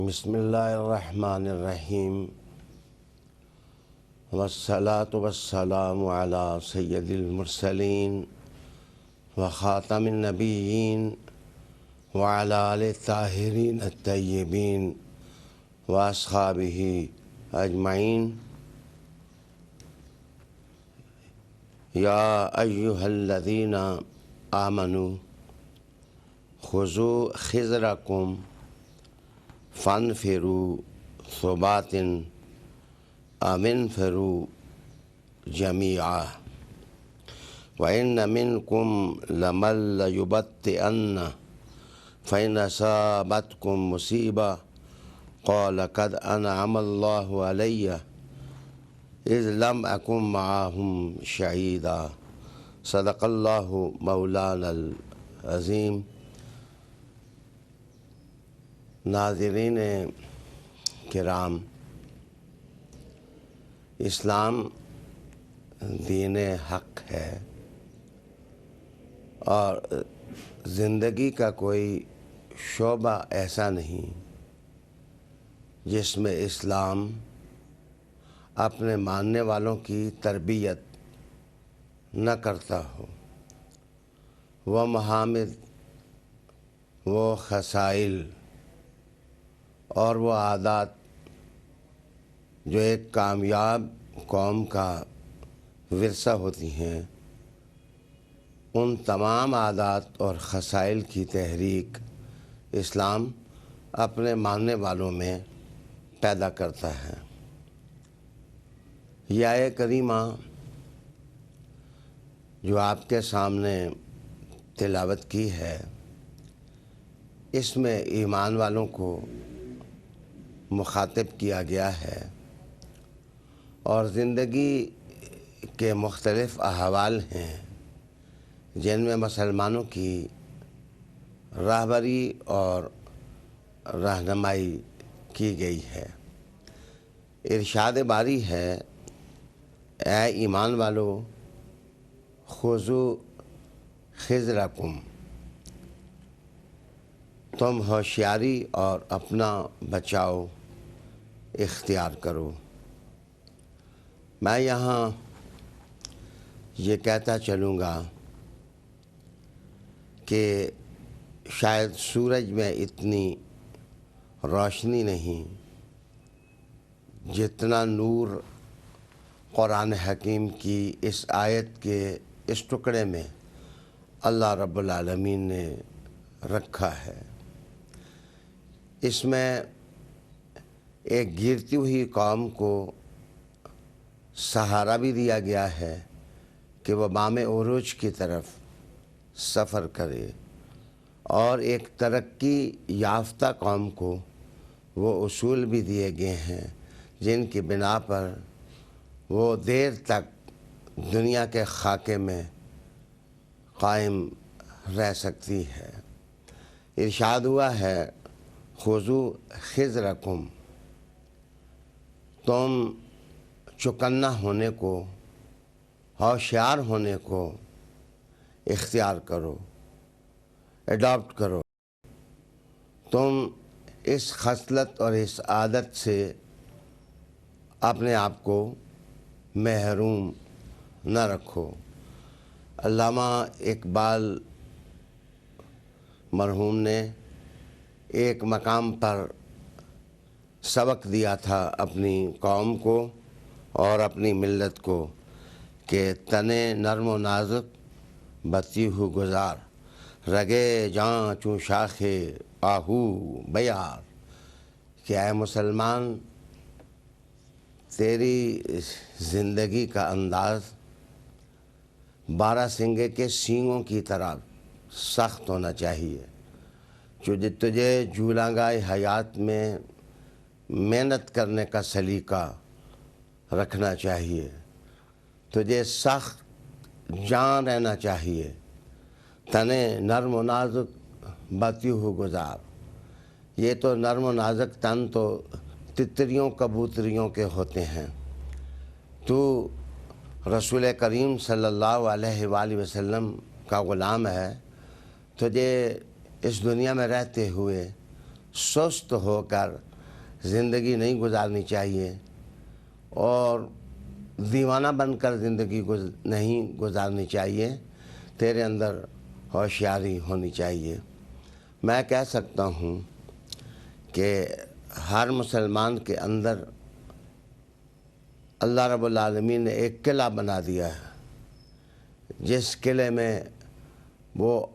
بسم اللہ الرحمن الرحیم والصلاة والسلام علی سید المرسلین وخاتم النبیین وعلی آلہ الطاہرین الطیبین واصحابہ اجمعین۔ یا ایہا الذین آمنوا خذوا خضرکم فانفروا ثبات أو انفروا جميعا وإن منكم لمن ليبطئن فإن أصابتكم مصيبة قال قد أنعم الله علي إذ لم أكن معهم شهيدا۔ صدق اللہ مولانا العظیم۔ ناظرین کرام، اسلام دین حق ہے اور زندگی کا کوئی شعبہ ایسا نہیں جس میں اسلام اپنے ماننے والوں کی تربیت نہ کرتا ہو۔ وہ محامد، وہ خصائل اور وہ عادات جو ایک کامیاب قوم کا ورثہ ہوتی ہیں، ان تمام عادات اور خصائل کی تحریک اسلام اپنے ماننے والوں میں پیدا کرتا ہے۔ یہ آیہ کریمہ جو آپ کے سامنے تلاوت کی ہے، اس میں ایمان والوں کو مخاطب کیا گیا ہے اور زندگی کے مختلف احوال ہیں جن میں مسلمانوں کی راہبری اور رہنمائی کی گئی ہے۔ ارشاد باری ہے، اے ایمان والو خذوا خضرکم، تم ہوشیاری اور اپنا بچاؤ اختیار کرو۔ میں یہاں یہ کہتا چلوں گا کہ شاید سورج میں اتنی روشنی نہیں جتنا نور قرآن حکیم کی اس آیت کے اس ٹکڑے میں اللہ رب العالمین نے رکھا ہے۔ اس میں ایک گرتی ہوئی قوم کو سہارا بھی دیا گیا ہے کہ وہ بام عروج کی طرف سفر کرے، اور ایک ترقی یافتہ قوم کو وہ اصول بھی دیے گئے ہیں جن کی بنا پر وہ دیر تک دنیا کے خاکے میں قائم رہ سکتی ہے۔ ارشاد ہوا ہے، خذوا خضرکم، تم چکنا ہونے کو، ہوشیار ہونے کو اختیار کرو، اڈاپٹ کرو۔ تم اس خصلت اور اس عادت سے اپنے آپ کو محروم نہ رکھو۔ علامہ اقبال مرحوم نے ایک مقام پر سبق دیا تھا اپنی قوم کو اور اپنی ملت کو کہ تنے نرم و نازک بتی ہو گزار، رگے جاں چوں شاخ آہو بیار، کہ اے مسلمان، تیری زندگی کا انداز بارہ سنگے کے سینگوں کی طرح سخت ہونا چاہیے۔ تجھے جولانگائے حیات میں محنت کرنے کا سلیقہ رکھنا چاہیے، تجھے سخت جان رہنا چاہیے، تنے نرم و نازک بتی ہو گزار۔ یہ تو نرم و نازک تن تو تتریوں کبوتریوں کے ہوتے ہیں۔ تو رسول کریم صلی اللہ علیہ وآلہ وسلم کا غلام ہے، تجھے اس دنیا میں رہتے ہوئے سست ہو کر زندگی نہیں گزارنی چاہیے اور دیوانہ بن کر زندگی نہیں گزارنی چاہیے، تیرے اندر ہوشیاری ہونی چاہیے۔ میں کہہ سکتا ہوں کہ ہر مسلمان کے اندر اللہ رب العالمین نے ایک قلعہ بنا دیا ہے، جس قلعے میں وہ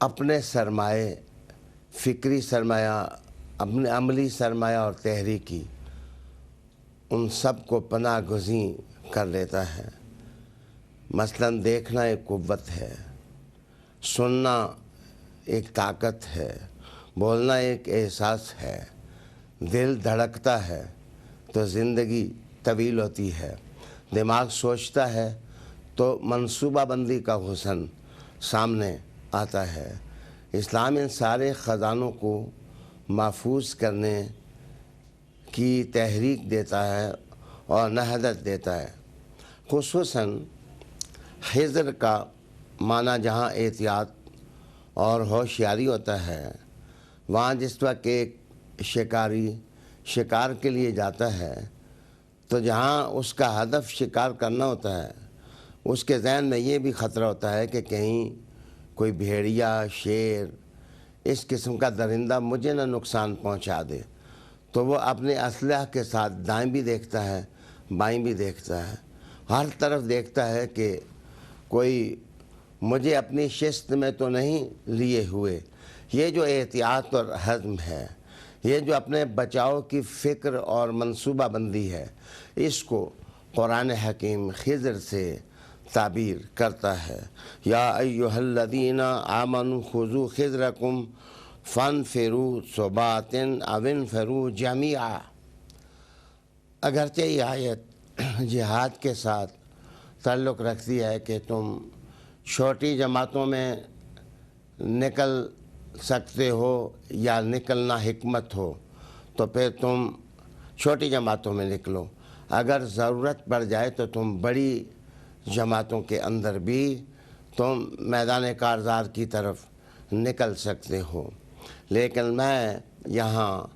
اپنے سرمایہ، فکری سرمایہ، اپنے عملی سرمایہ اور تحریکی، ان سب کو پناہ گزین کر لیتا ہے۔ مثلاً دیکھنا ایک قوت ہے، سننا ایک طاقت ہے، بولنا ایک احساس ہے، دل دھڑکتا ہے تو زندگی طویل ہوتی ہے، دماغ سوچتا ہے تو منصوبہ بندی کا حسن سامنے آتا ہے۔ اسلام ان سارے خزانوں کو محفوظ کرنے کی تحریک دیتا ہے اور نہضت دیتا ہے۔ خصوصاً خضر کا معنی جہاں احتیاط اور ہوشیاری ہوتا ہے، وہاں جس وقت ایک شکاری شکار کے لیے جاتا ہے تو جہاں اس کا ہدف شکار کرنا ہوتا ہے، اس کے ذہن میں یہ بھی خطرہ ہوتا ہے کہ کہیں کوئی بھیڑیا، شیر، اس قسم کا درندہ مجھے نہ نقصان پہنچا دے، تو وہ اپنے اسلحہ کے ساتھ دائیں بھی دیکھتا ہے، بائیں بھی دیکھتا ہے، ہر طرف دیکھتا ہے کہ کوئی مجھے اپنی شست میں تو نہیں لیے ہوئے۔ یہ جو احتیاط اور حزم ہے، یہ جو اپنے بچاؤ کی فکر اور منصوبہ بندی ہے، اس کو قرآن حکیم خضر سے تعبیر کرتا ہے۔ یا ایھا الذین آمنوا خذوا خضرکم فانفروا ثبات او انفروا جمیعا۔ اگرچہ یہ آیت جہاد کے ساتھ تعلق رکھتی ہے کہ تم چھوٹی جماعتوں میں نکل سکتے ہو یا نکلنا حکمت ہو تو پھر تم چھوٹی جماعتوں میں نکلو، اگر ضرورت پڑ جائے تو تم بڑی جماعتوں کے اندر بھی تم میدان کارزار کی طرف نکل سکتے ہو۔ لیکن میں یہاں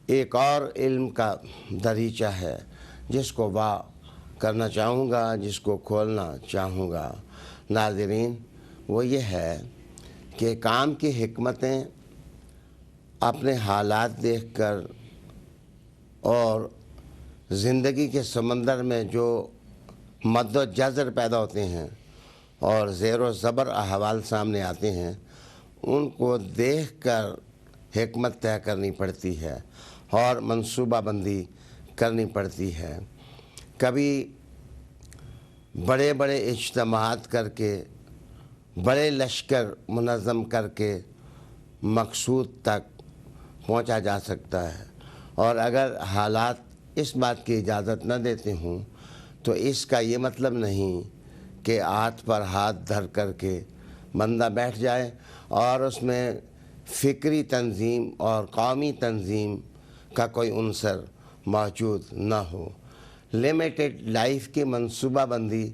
ایک اور علم کا دریچہ ہے جس کو کرنا چاہوں گا، جس کو کھولنا چاہوں گا ناظرین، وہ یہ ہے کہ کام کی حکمتیں اپنے حالات دیکھ کر اور زندگی کے سمندر میں جو مد و جزر پیدا ہوتے ہیں اور زیر و زبر احوال سامنے آتے ہیں، ان کو دیکھ کر حکمت طے کرنی پڑتی ہے اور منصوبہ بندی کرنی پڑتی ہے۔ کبھی بڑے بڑے اجتماعات کر کے، بڑے لشکر منظم کر کے مقصود تک پہنچا جا سکتا ہے، اور اگر حالات اس بات کی اجازت نہ دیتے ہوں تو اس کا یہ مطلب نہیں کہ ہاتھ پر ہاتھ دھر کر کے بندہ بیٹھ جائے اور اس میں فکری تنظیم اور قومی تنظیم کا کوئی عنصر موجود نہ ہو۔ لمیٹڈ لائف کی منصوبہ بندی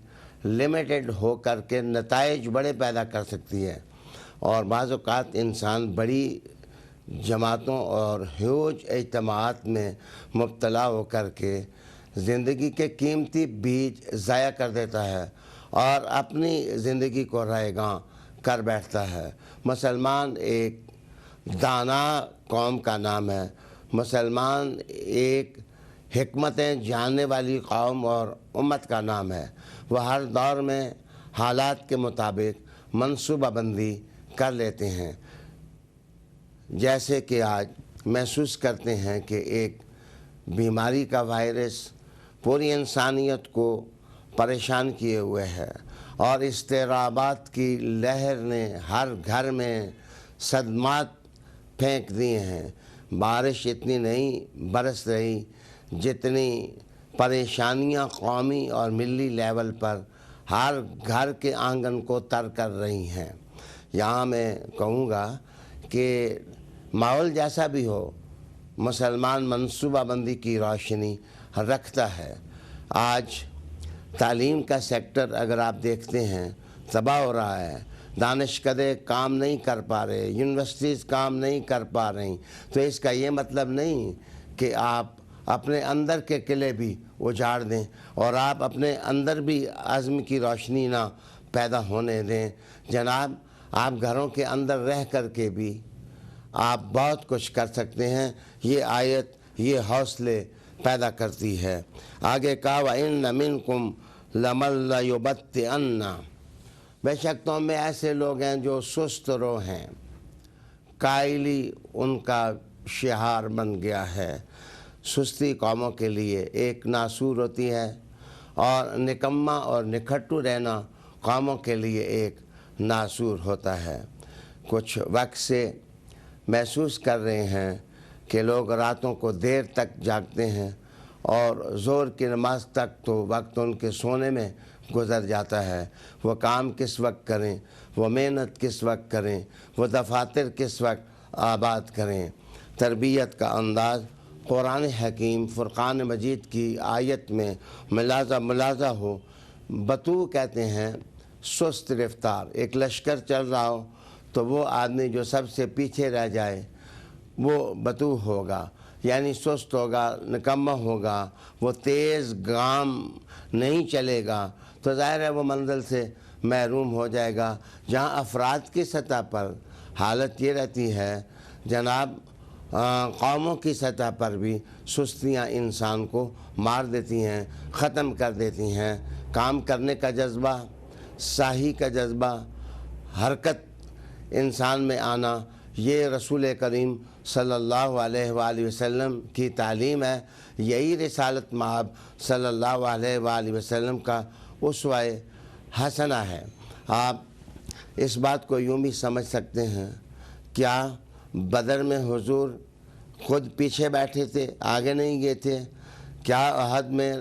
لمیٹڈ ہو کر کے نتائج بڑے پیدا کر سکتی ہے، اور بعض اوقات انسان بڑی جماعتوں اور ہیوج اجتماعات میں مبتلا ہو کر کے زندگی کے قیمتی بیج ضائع کر دیتا ہے اور اپنی زندگی کو رائے گاں کر بیٹھتا ہے۔ مسلمان ایک دانا قوم کا نام ہے، مسلمان ایک حکمتیں جاننے والی قوم اور امت کا نام ہے۔ وہ ہر دور میں حالات کے مطابق منصوبہ بندی کر لیتے ہیں۔ جیسے کہ آج محسوس کرتے ہیں کہ ایک بیماری کا وائرس پوری انسانیت کو پریشان کیے ہوئے ہے، اور اضطرابات کی لہر نے ہر گھر میں صدمات پھینک دیے ہیں۔ بارش اتنی نہیں برس رہی جتنی پریشانیاں قومی اور ملی لیول پر ہر گھر کے آنگن کو تر کر رہی ہیں۔ یہاں میں کہوں گا کہ ماحول جیسا بھی ہو، مسلمان منصوبہ بندی کی روشنی رکھتا ہے۔ آج تعلیم کا سیکٹر اگر آپ دیکھتے ہیں تباہ ہو رہا ہے، دانشکدے کام نہیں کر پا رہے، یونیورسٹیز کام نہیں کر پا رہی، تو اس کا یہ مطلب نہیں کہ آپ اپنے اندر کے قلعے بھی اجاڑ دیں اور آپ اپنے اندر بھی عزم کی روشنی نہ پیدا ہونے دیں۔ جناب آپ گھروں کے اندر رہ کر کے بھی آپ بہت کچھ کر سکتے ہیں، یہ آیت یہ حوصلے پیدا کرتی ہے۔ آگے کہا وَإِنَّ مِنْكُمْ لَمَن لَيُبَطِّئَنَّ، بے شک تم میں ایسے لوگ ہیں جو سست رو ہیں، قائلی ان کا شعار بن گیا ہے۔ سستی قوموں کے لیے ایک ناسور ہوتی ہے اور نکما اور نکھٹو رہنا قوموں کے لیے ایک ناسور ہوتا ہے۔ کچھ وقت سے محسوس کر رہے ہیں کہ لوگ راتوں کو دیر تک جاگتے ہیں اور ظہر کی نماز تک تو وقت ان کے سونے میں گزر جاتا ہے۔ وہ کام کس وقت کریں، وہ محنت کس وقت کریں، وہ دفاتر کس وقت آباد کریں۔ تربیت کا انداز قرآن حکیم فرقان مجید کی آیت میں ملاحظہ ہو۔ بطو کہتے ہیں سست رفتار۔ ایک لشکر چل رہا ہو تو وہ آدمی جو سب سے پیچھے رہ جائے وہ بطو ہوگا، یعنی سست ہوگا، نکمہ ہوگا، وہ تیز گام نہیں چلے گا تو ظاہر ہے وہ منزل سے محروم ہو جائے گا۔ جہاں افراد کی سطح پر حالت یہ رہتی ہے، جناب قوموں کی سطح پر بھی سستیاں انسان کو مار دیتی ہیں، ختم کر دیتی ہیں۔ کام کرنے کا جذبہ، سعی کا جذبہ، حرکت انسان میں آنا، یہ رسول کریم صلی اللہ علیہ وآلہ وسلم کی تعلیم ہے۔ یہی رسالت مآب صلی اللہ علیہ وآلہ وسلم کا اسوہ حسنہ ہے۔ آپ اس بات کو یوں بھی سمجھ سکتے ہیں، کیا بدر میں حضور خود پیچھے بیٹھے تھے، آگے نہیں گئے تھے؟ کیا احد میں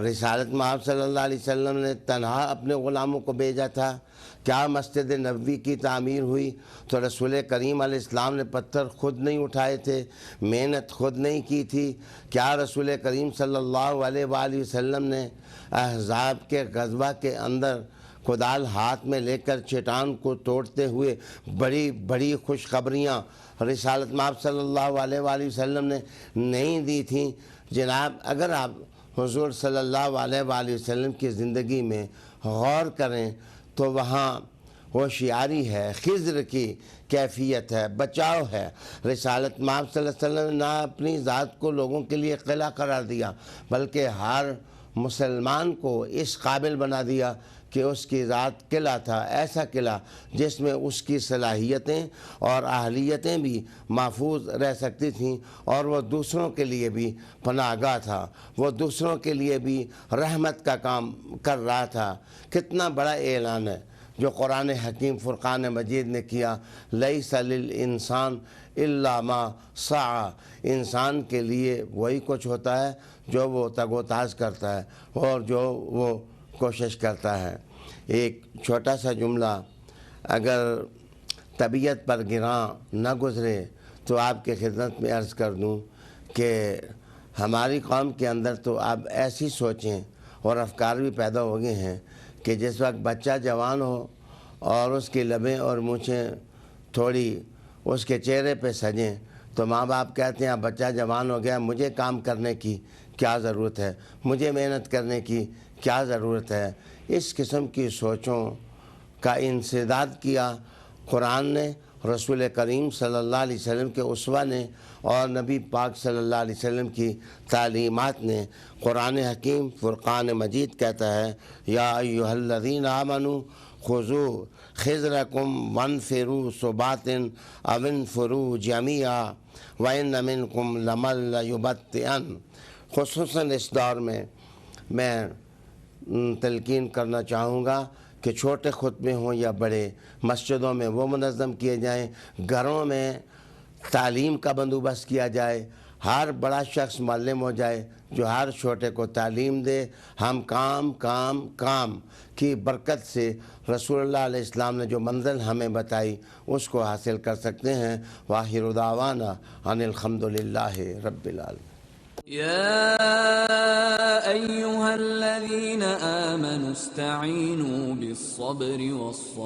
رسالت مآب صلی اللہ علیہ وسلم نے تنہا اپنے غلاموں کو بھیجا تھا؟ کیا مسجد نبوی کی تعمیر ہوئی تو رسول کریم علیہ السلام نے پتھر خود نہیں اٹھائے تھے، محنت خود نہیں کی تھی؟ کیا رسول کریم صلی اللہ علیہ وآلہ وسلم نے احزاب کے غزوہ کے اندر کدال ہاتھ میں لے کر چٹان کو توڑتے ہوئے بڑی بڑی خوشخبریاں رسالت مآب صلی اللہ علیہ وآلہ وسلم نے نہیں دی تھیں؟ جناب اگر آپ حضور صلی اللہ علیہ وآلہ وسلم کی زندگی میں غور کریں تو وہاں ہوشیاری ہے، خضر کی کیفیت ہے، بچاؤ ہے۔ رسالت مآب صلی اللہ علیہ وسلم نے نہ اپنی ذات کو لوگوں کے لیے قلعہ قرار دیا بلکہ ہر مسلمان کو اس قابل بنا دیا کہ اس کی ذات قلعہ تھا، ایسا قلعہ جس میں اس کی صلاحیتیں اور اہلیتیں بھی محفوظ رہ سکتی تھیں، اور وہ دوسروں کے لیے بھی پناہ گاہ تھا، وہ دوسروں کے لیے بھی رحمت کا کام کر رہا تھا۔ کتنا بڑا اعلان ہے جو قرآن حکیم فرقان مجید نے کیا، لیس للانسان الا ما سعی، انسان کے لیے وہی کچھ ہوتا ہے جو وہ تگ و تاز کرتا ہے اور جو وہ کوشش کرتا ہے۔ ایک چھوٹا سا جملہ اگر طبیعت پر گراں نہ گزرے تو آپ کے خدمت میں عرض کر دوں کہ ہماری قوم کے اندر تو اب ایسی سوچیں اور افکار بھی پیدا ہو گئے ہیں کہ جس وقت بچہ جوان ہو اور اس کی لبیں اور مونچھیں تھوڑی اس کے چہرے پہ سجیں تو ماں باپ کہتے ہیں اب بچہ جوان ہو گیا، مجھے کام کرنے کی کیا ضرورت ہے، مجھے محنت کرنے کی کیا ضرورت ہے۔ اس قسم کی سوچوں کا انسداد کیا قرآن نے، رسول کریم صلی اللہ علیہ وسلم کے اسوہ نے اور نبی پاک صلی اللہ علیہ وسلم کی تعلیمات نے۔ قرآن حکیم فرقان مجید کہتا ہے یا ایھا الذین آمنوا خذوا خضرکم وانفروا ثبات او انفروا جمیعا وان منکم لمن لیبطئن۔ خصوصاً اس دور میں تلقین کرنا چاہوں گا کہ چھوٹے خطبے ہوں یا بڑے، مسجدوں میں وہ منظم کیے جائیں، گھروں میں تعلیم کا بندوبست کیا جائے، ہر بڑا شخص معلم ہو جائے جو ہر چھوٹے کو تعلیم دے۔ ہم کام کی برکت سے رسول اللہ علیہ السلام نے جو منزل ہمیں بتائی اس کو حاصل کر سکتے ہیں۔ وآخر دعوانا ان الحمد للہ رب العالمین۔ يا أيها الذين آمنوا استعينوا بالصبر والصلاة